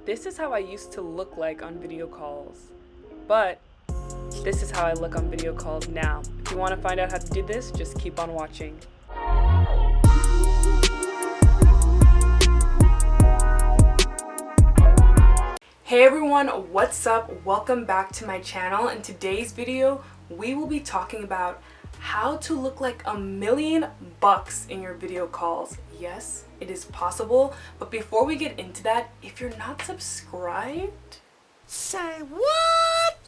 This is how I used to look like on video calls, but this is how I look on video calls now. If you want to find out how to do this, just keep on watching. Hey everyone, what's up? Welcome back to my channel. In today's video, we will be talking about how to look like $1,000,000 in your video calls. Yes, it is possible, but before we get into that, if you're not subscribed, say what?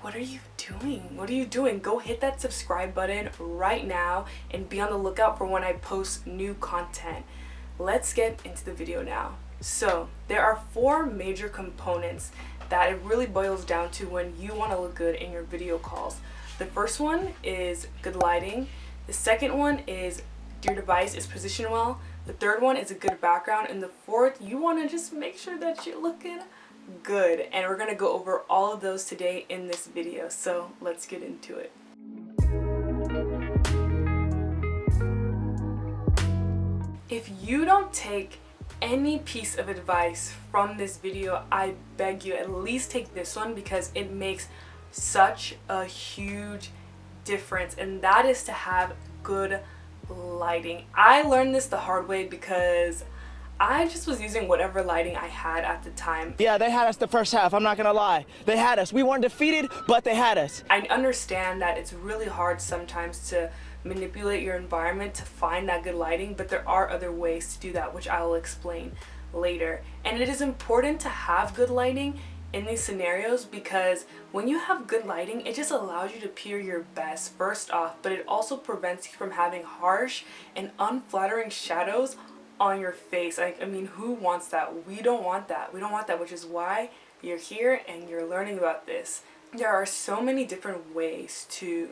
What are you doing? What are you doing? Go hit that subscribe button right now and be on the lookout for when I post new content. Let's get into the video now. So there are 4 major components that it really boils down to when you want to look good in your video calls. The first one is good lighting. The second one is your device is positioned well. The third one is a good background. And the fourth, you want to just make sure that you're looking good. And we're going to go over all of those today in this video. So let's get into it. If you don't take any piece of advice from this video, I beg you, at least take this one because it makes such a huge difference, and that is to have good lighting. I learned this the hard way because I just was using whatever lighting I had at the time. Yeah, they had us the first half, I'm not gonna lie. They had us. We weren't defeated, but they had us. I understand that it's really hard sometimes to manipulate your environment to find that good lighting, but there are other ways to do that, which I will explain later. And it is important to have good lighting in these scenarios because when you have good lighting, it just allows you to appear your best first off, but it also prevents you from having harsh and unflattering shadows on your face. I mean, who wants that? We don't want that. We don't want that, which is why you're here and you're learning about this. There are so many different ways to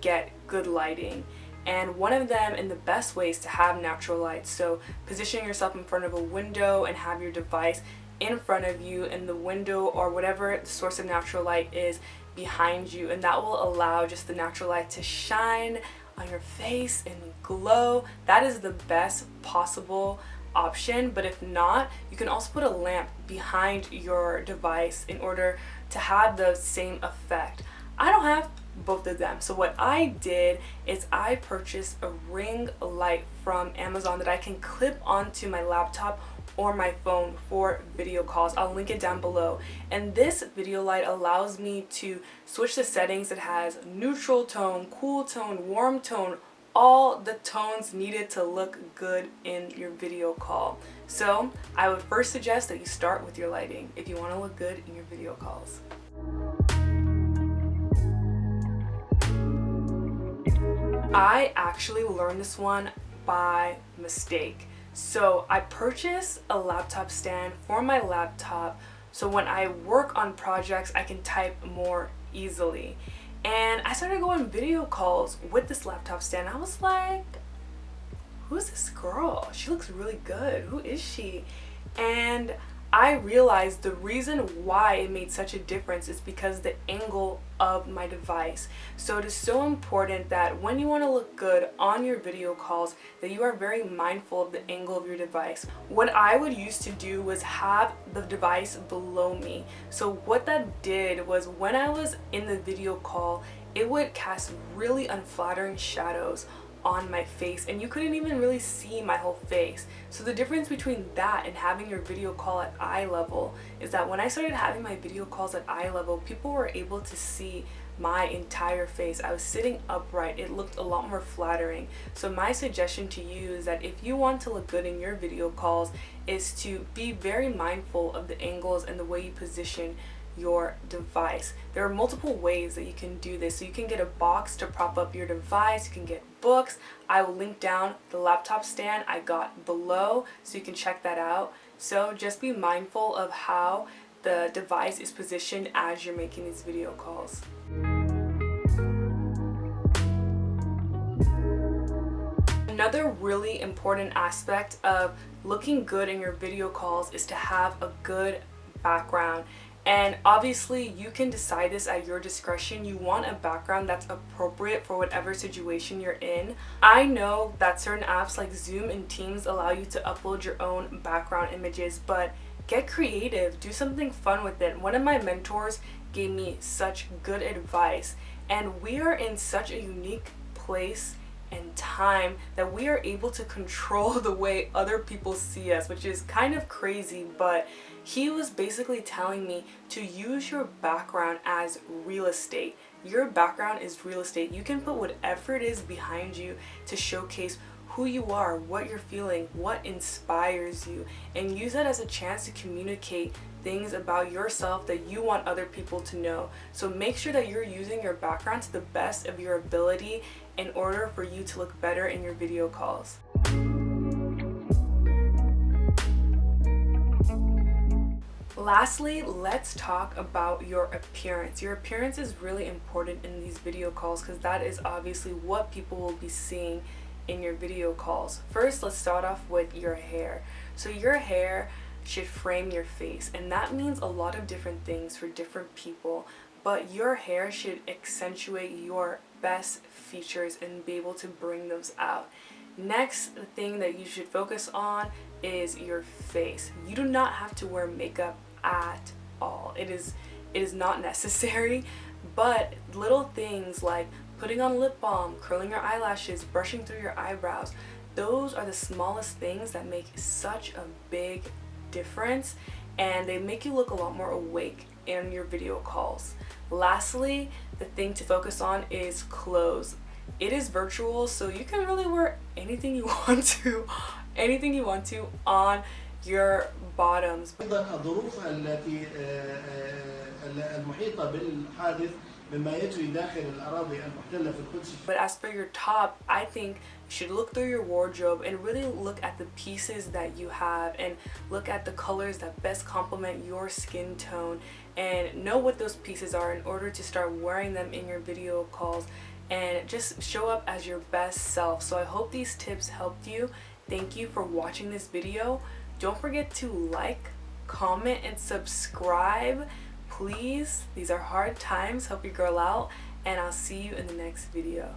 get good lighting, and one of them and the best ways to have natural light. So position yourself in front of a window and have your device in front of you, and the window or whatever the source of natural light is behind you, and that will allow just the natural light to shine on your face and glow. That is the best possible option, but if not, you can also put a lamp behind your device in order to have the same effect. I don't have both of them, so what I did is I purchased a ring light from Amazon that I can clip onto my laptop or my phone for video calls. I'll link it down below. And this video light allows me to switch the settings. It has neutral tone, cool tone, warm tone, all the tones needed to look good in your video call. So I would first suggest that you start with your lighting if you want to look good in your video calls. I actually learned this one by mistake. So I purchased a laptop stand for my laptop so when I work on projects I can type more easily. And I started going video calls with this laptop stand. I was like, who's this girl? She looks really good. Who is she? And I realized the reason why it made such a difference is because the angle of my device. So it is so important that when you want to look good on your video calls that you are very mindful of the angle of your device. What I would used to do was have the device below me. So what that did was when I was in the video call, it would cast really unflattering shadows on my face, and you couldn't even really see my whole face. So the difference between that and having your video call at eye level is that when I started having my video calls at eye level, people were able to see my entire face. I was sitting upright. It looked a lot more flattering. So my suggestion to you is that if you want to look good in your video calls is to be very mindful of the angles and the way you position your device. There are multiple ways that you can do this. So you can get a box to prop up your device, you can get books. I will link down the laptop stand I got below so you can check that out. So just be mindful of how the device is positioned as you're making these video calls. Another really important aspect of looking good in your video calls is to have a good background. And obviously you can decide this at your discretion. You want a background that's appropriate for whatever situation you're in. I know that certain apps like Zoom and Teams allow you to upload your own background images, but get creative, do something fun with it. One of my mentors gave me such good advice, and we are in such a unique place and time that we are able to control the way other people see us, which is kind of crazy. But he was basically telling me to use your background as real estate. Your background is real estate. You can put whatever it is behind you to showcase who you are, what you're feeling, what inspires you, and use that as a chance to communicate things about yourself that you want other people to know. So make sure that you're using your background to the best of your ability in order for you to look better in your video calls. Lastly, let's talk about your appearance. Your appearance is really important in these video calls because that is obviously what people will be seeing in your video calls. First, let's start off with your hair. So your hair should frame your face, and that means a lot of different things for different people, but your hair should accentuate your best features and be able to bring those out. Next, the thing that you should focus on is your face. You do not have to wear makeup at all. It is not necessary, but little things like putting on lip balm, curling your eyelashes, brushing through your eyebrows, those are the smallest things that make such a big difference, and they make you look a lot more awake in your video calls. Lastly, the thing to focus on is clothes. It is virtual, so you can really wear anything you want to on your bottoms. الظروف التي المحيطة بالحادث مما يجري داخل الأراضي المحتلة في القدس. But as for your top, I think you should look through your wardrobe and really look at the pieces that you have and look at the colors that best complement your skin tone and know what those pieces are in order to start wearing them in your video calls and just show up as your best self. So I hope these tips helped you. Thank you for watching this video. Don't forget to like, comment, and subscribe. Please, these are hard times. Help your girl out, and I'll see you in the next video.